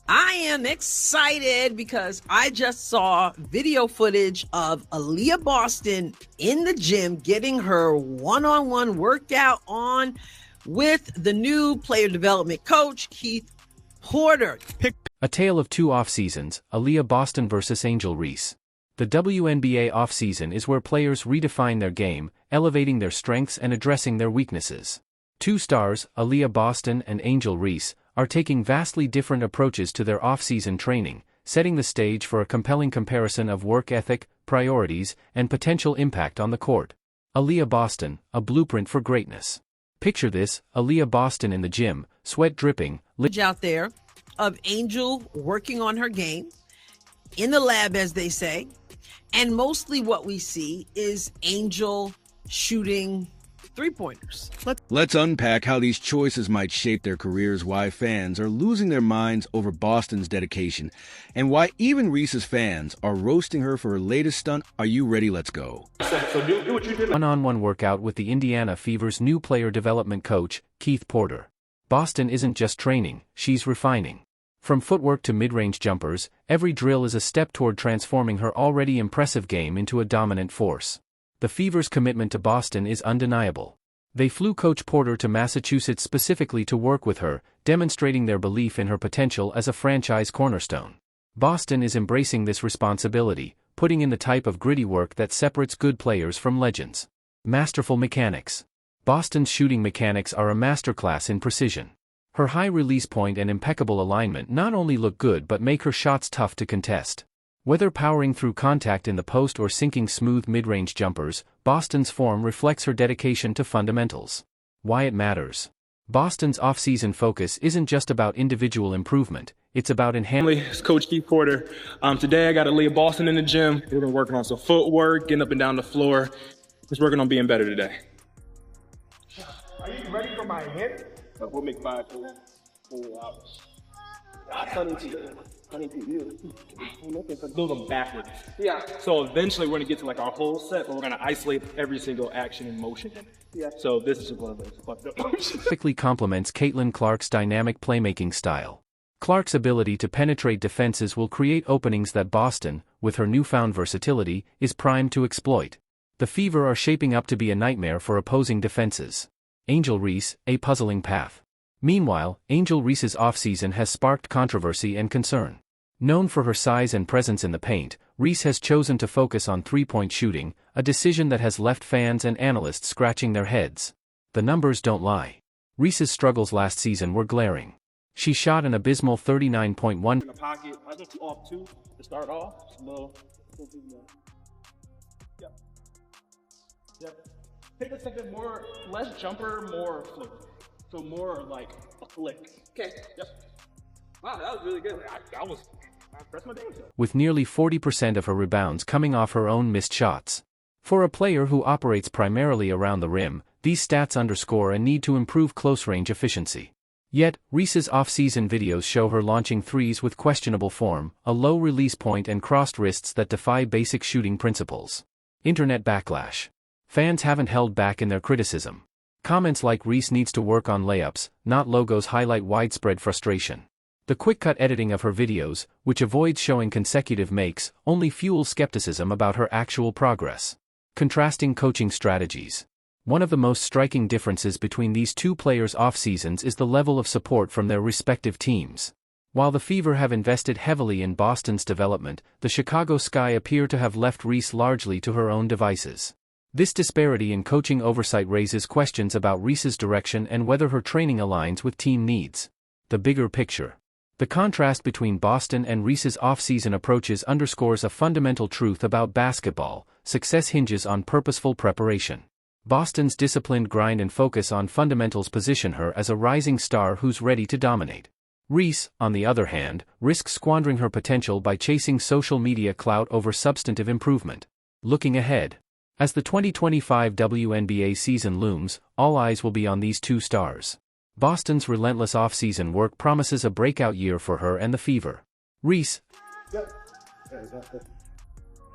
I am excited because I just saw video footage of Aliyah Boston in the gym getting her one-on-one workout on with the new player development coach, Keith Porter. A tale of two off-seasons, Aliyah Boston versus Angel Reese. The WNBA off-season is where players redefine their game, elevating their strengths and addressing their weaknesses. Two stars, Aliyah Boston and Angel Reese, are taking vastly different approaches to their off-season training, setting the stage for a compelling comparison of work ethic, priorities, and potential impact on the court. Aliyah Boston, a blueprint for greatness. Picture this, Aliyah Boston in the gym, sweat dripping, Out there of Angel working on her game, in the lab as they say, and mostly what we see is Angel shooting three-pointers. Let's unpack how these choices might shape their careers, why fans are losing their minds over Boston's dedication, and why even Reese's fans are roasting her for her latest stunt. Are you ready? Let's go. One-on-one workout with the Indiana Fever's new player development coach, Keith Porter. Boston isn't just training, she's refining. From footwork to mid-range jumpers, every drill is a step toward transforming her already impressive game into a dominant force. The Fever's commitment to Boston is undeniable. They flew Coach Porter to Massachusetts specifically to work with her, demonstrating their belief in her potential as a franchise cornerstone. Boston is embracing this responsibility, putting in the type of gritty work that separates good players from legends. Masterful mechanics. Boston's shooting mechanics are a masterclass in precision. Her high release point and impeccable alignment not only look good but make her shots tough to contest. Whether powering through contact in the post or sinking smooth mid-range jumpers, Boston's form reflects her dedication to fundamentals. Why it matters. Boston's off-season focus isn't just about individual improvement, it's about enhancing. It's Coach Keith Porter. Today I got Aliyah Boston in the gym. We've been working on some footwork, getting up and down the floor. Just working on being better today. Are you ready for my hit? We'll make 5 full hours. Build them backwards. Yeah. So eventually we're gonna get to like our whole set, but we're gonna isolate every single action and motion. Yeah. So this is just one of those fucked up. Perfectly complements Caitlin Clark's dynamic playmaking style. Clark's ability to penetrate defenses will create openings that Boston, with her newfound versatility, is primed to exploit. The Fever are shaping up to be a nightmare for opposing defenses. Angel Reese, a puzzling path. Meanwhile, Angel Reese's offseason has sparked controversy and concern. Known for her size and presence in the paint, Reese has chosen to focus on three-point shooting, a decision that has left fans and analysts scratching their heads. The numbers don't lie. Reese's struggles last season were glaring. She shot an abysmal 39.1%. In the pocket, I think off 2 to start off. Slow. Yep. Yep. Take a second more, less jumper, more flick. So more like a flick. Okay. Yep. Wow, that was really good. I pressed my damn self. With nearly 40% of her rebounds coming off her own missed shots. For a player who operates primarily around the rim, these stats underscore a need to improve close-range efficiency. Yet, Reese's off-season videos show her launching threes with questionable form, a low release point and crossed wrists that defy basic shooting principles. Internet backlash. Fans haven't held back in their criticism. Comments like Reese needs to work on layups, not logos highlight widespread frustration. The quick-cut editing of her videos, which avoids showing consecutive makes, only fuels skepticism about her actual progress. Contrasting coaching strategies. One of the most striking differences between these two players' off-seasons is the level of support from their respective teams. While the Fever have invested heavily in Boston's development, the Chicago Sky appear to have left Reese largely to her own devices. This disparity in coaching oversight raises questions about Reese's direction and whether her training aligns with team needs. The bigger picture. The contrast between Boston and Reese's off-season approaches underscores a fundamental truth about basketball: success hinges on purposeful preparation. Boston's disciplined grind and focus on fundamentals position her as a rising star who's ready to dominate. Reese, on the other hand, risks squandering her potential by chasing social media clout over substantive improvement. Looking ahead. As the 2025 WNBA season looms, all eyes will be on these two stars. Boston's relentless off-season work promises a breakout year for her and the Fever. Reese. Yep.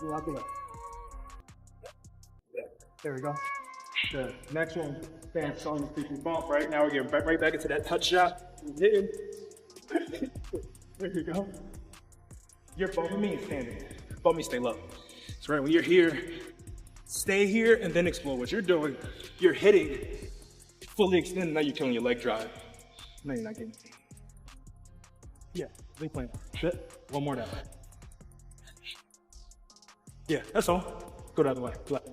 Lock it up. There we go. The next one, fans showing the freaking bump. Right now we're getting right back into that touch shot. Hitting. There you go. You're bumping me and standing. Bump me, stay low. That's right, when you're here, stay here and then explode. What you're doing, you're hitting, fully extended, now you're killing your leg drive. No, you're not getting. Yeah, lean plank. Good. One more down. Yeah, that's all. Go the other way. Left.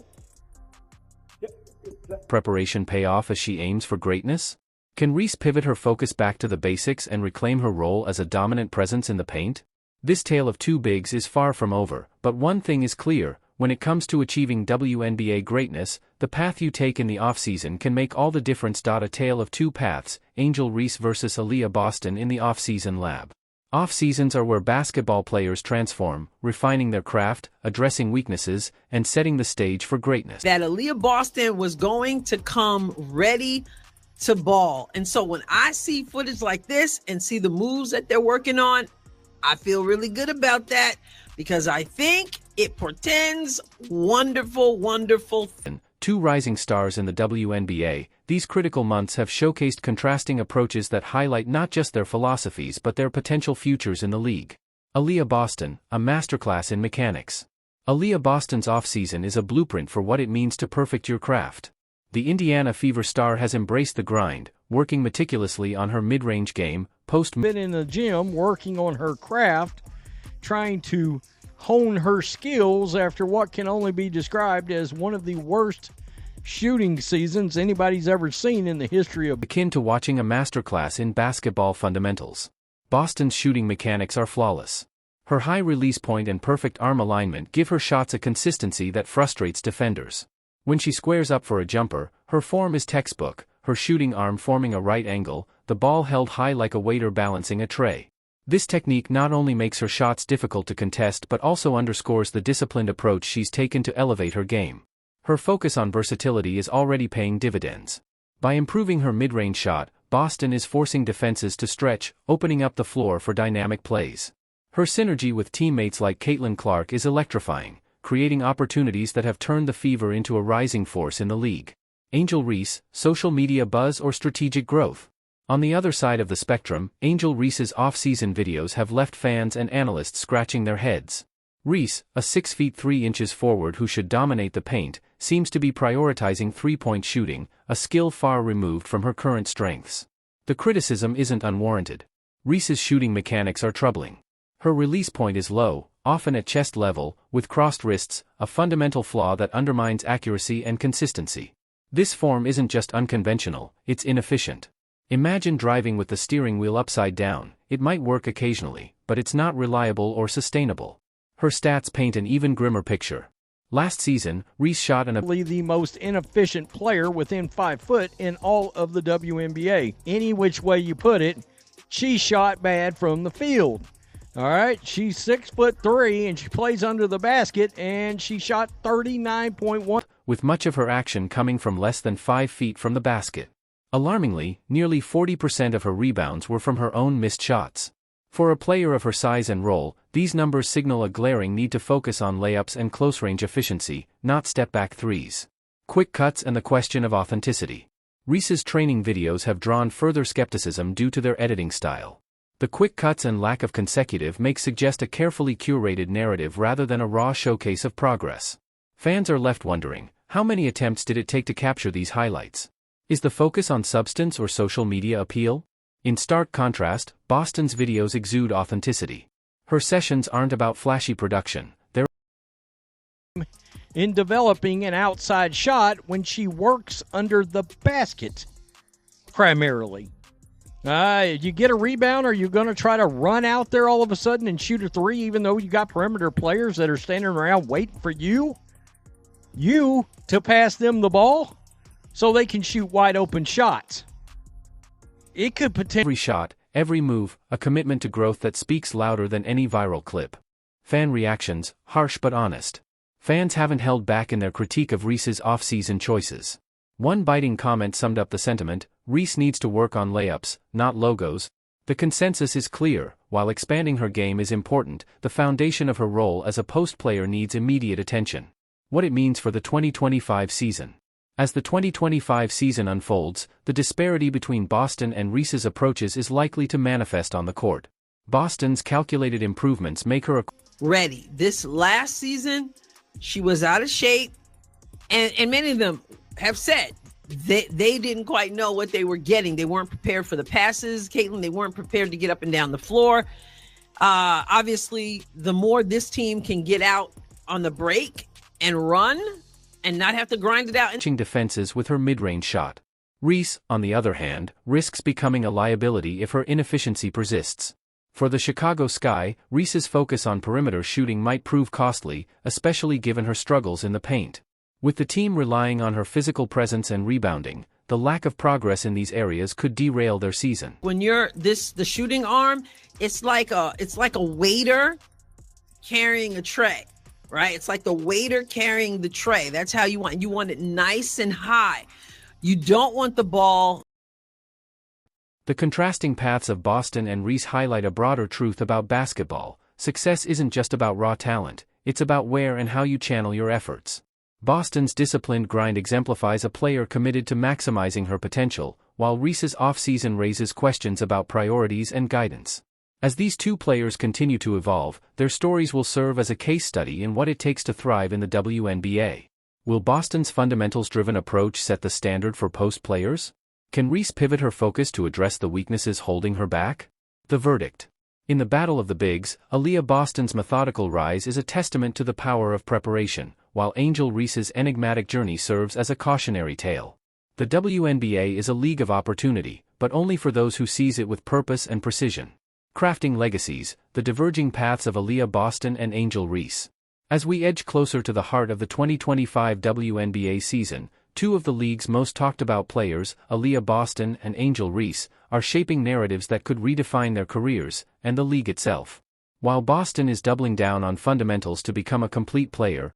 Yep. Preparation pay off as she aims for greatness? Can Reese pivot her focus back to the basics and reclaim her role as a dominant presence in the paint? This tale of two bigs is far from over, but one thing is clear: when it comes to achieving WNBA greatness, the path you take in the offseason can make all the difference. A tale of two paths, Angel Reese versus Aliyah Boston in the offseason lab. Off-seasons are where basketball players transform, refining their craft, addressing weaknesses, and setting the stage for greatness. That Aliyah Boston was going to come ready to ball. And so when I see footage like this and see the moves that they're working on, I feel really good about that, because I think it portends wonderful, wonderful. Two rising stars in the WNBA, these critical months have showcased contrasting approaches that highlight not just their philosophies but their potential futures in the league. Aliyah Boston, a masterclass in mechanics. Aliyah Boston's offseason is a blueprint for what it means to perfect your craft. The Indiana Fever star has embraced the grind, working meticulously on her mid-range game, been in the gym working on her craft, trying to hone her skills after what can only be described as one of the worst shooting seasons anybody's ever seen in the history of. Akin to watching a masterclass in basketball fundamentals. Boston's shooting mechanics are flawless. Her high release point and perfect arm alignment give her shots a consistency that frustrates defenders. When she squares up for a jumper, her form is textbook, her shooting arm forming a right angle, the ball held high like a waiter balancing a tray. This technique not only makes her shots difficult to contest but also underscores the disciplined approach she's taken to elevate her game. Her focus on versatility is already paying dividends. By improving her mid-range shot, Boston is forcing defenses to stretch, opening up the floor for dynamic plays. Her synergy with teammates like Caitlin Clark is electrifying, creating opportunities that have turned the Fever into a rising force in the league. Angel Reese, social media buzz or strategic growth? On the other side of the spectrum, Angel Reese's off-season videos have left fans and analysts scratching their heads. Reese, a 6 feet 3 inches forward who should dominate the paint, seems to be prioritizing three-point shooting, a skill far removed from her current strengths. The criticism isn't unwarranted. Reese's shooting mechanics are troubling. Her release point is low, often at chest level, with crossed wrists, a fundamental flaw that undermines accuracy and consistency. This form isn't just unconventional, it's inefficient. Imagine driving with the steering wheel upside down. It might work occasionally, but it's not reliable or sustainable. Her stats paint an even grimmer picture. Last season, Reese shot the most inefficient player within 5 foot in all of the WNBA. Any which way you put it, she shot bad from the field. All right, she's 6'3" and she plays under the basket, and she shot 39.1%. With much of her action coming from less than 5 feet from the basket. Alarmingly, nearly 40% of her rebounds were from her own missed shots. For a player of her size and role, these numbers signal a glaring need to focus on layups and close-range efficiency, not step-back threes. Quick cuts and the question of authenticity. Reese's training videos have drawn further skepticism due to their editing style. The quick cuts and lack of consecutive make suggest a carefully curated narrative rather than a raw showcase of progress. Fans are left wondering, how many attempts did it take to capture these highlights? Is the focus on substance or social media appeal? In stark contrast, Boston's videos exude authenticity. Her sessions aren't about flashy production, they're in developing an outside shot when she works under the basket, primarily. You get a rebound, or you're going to try to run out there all of a sudden and shoot a three, even though you got perimeter players that are standing around waiting for you to pass them the ball so they can shoot wide open shots. It could potentially. Every shot, every move, a commitment to growth that speaks louder than any viral clip. Fan reactions, harsh but honest. Fans haven't held back in their critique of Reese's off-season choices. One biting comment summed up the sentiment: Reese needs to work on layups, not logos. The consensus is clear: while expanding her game is important, the foundation of her role as a post player needs immediate attention. What it means for the 2025 season. As the 2025 season unfolds, the disparity between Boston and Reese's approaches is likely to manifest on the court. Boston's calculated improvements make her a ready. This last season, she was out of shape, and many of them have said they didn't quite know what they were getting. They weren't prepared for the passes, Caitlin. They weren't prepared to get up and down the floor. Obviously, the more this team can get out on the break and run and not have to grind it out. defenses with her mid-range shot. Reese, on the other hand, risks becoming a liability if her inefficiency persists. For the Chicago Sky, Reese's focus on perimeter shooting might prove costly, especially given her struggles in the paint. With the team relying on her physical presence and rebounding, the lack of progress in these areas could derail their season. When you're the shooting arm, it's like a waiter carrying a tray, right? It's like the waiter carrying the tray. That's how you want it nice and high. You don't want the ball. The contrasting paths of Boston and Reese highlight a broader truth about basketball. Success isn't just about raw talent, it's about where and how you channel your efforts. Boston's disciplined grind exemplifies a player committed to maximizing her potential, while Reese's offseason raises questions about priorities and guidance. As these two players continue to evolve, their stories will serve as a case study in what it takes to thrive in the WNBA. Will Boston's fundamentals-driven approach set the standard for post players? Can Reese pivot her focus to address the weaknesses holding her back? The verdict. In the Battle of the Bigs, Aliyah Boston's methodical rise is a testament to the power of preparation, while Angel Reese's enigmatic journey serves as a cautionary tale. The WNBA is a league of opportunity, but only for those who seize it with purpose and precision. Crafting legacies, the diverging paths of Aliyah Boston and Angel Reese. As we edge closer to the heart of the 2025 WNBA season, two of the league's most talked about players, Aliyah Boston and Angel Reese, are shaping narratives that could redefine their careers, and the league itself. While Boston is doubling down on fundamentals to become a complete player,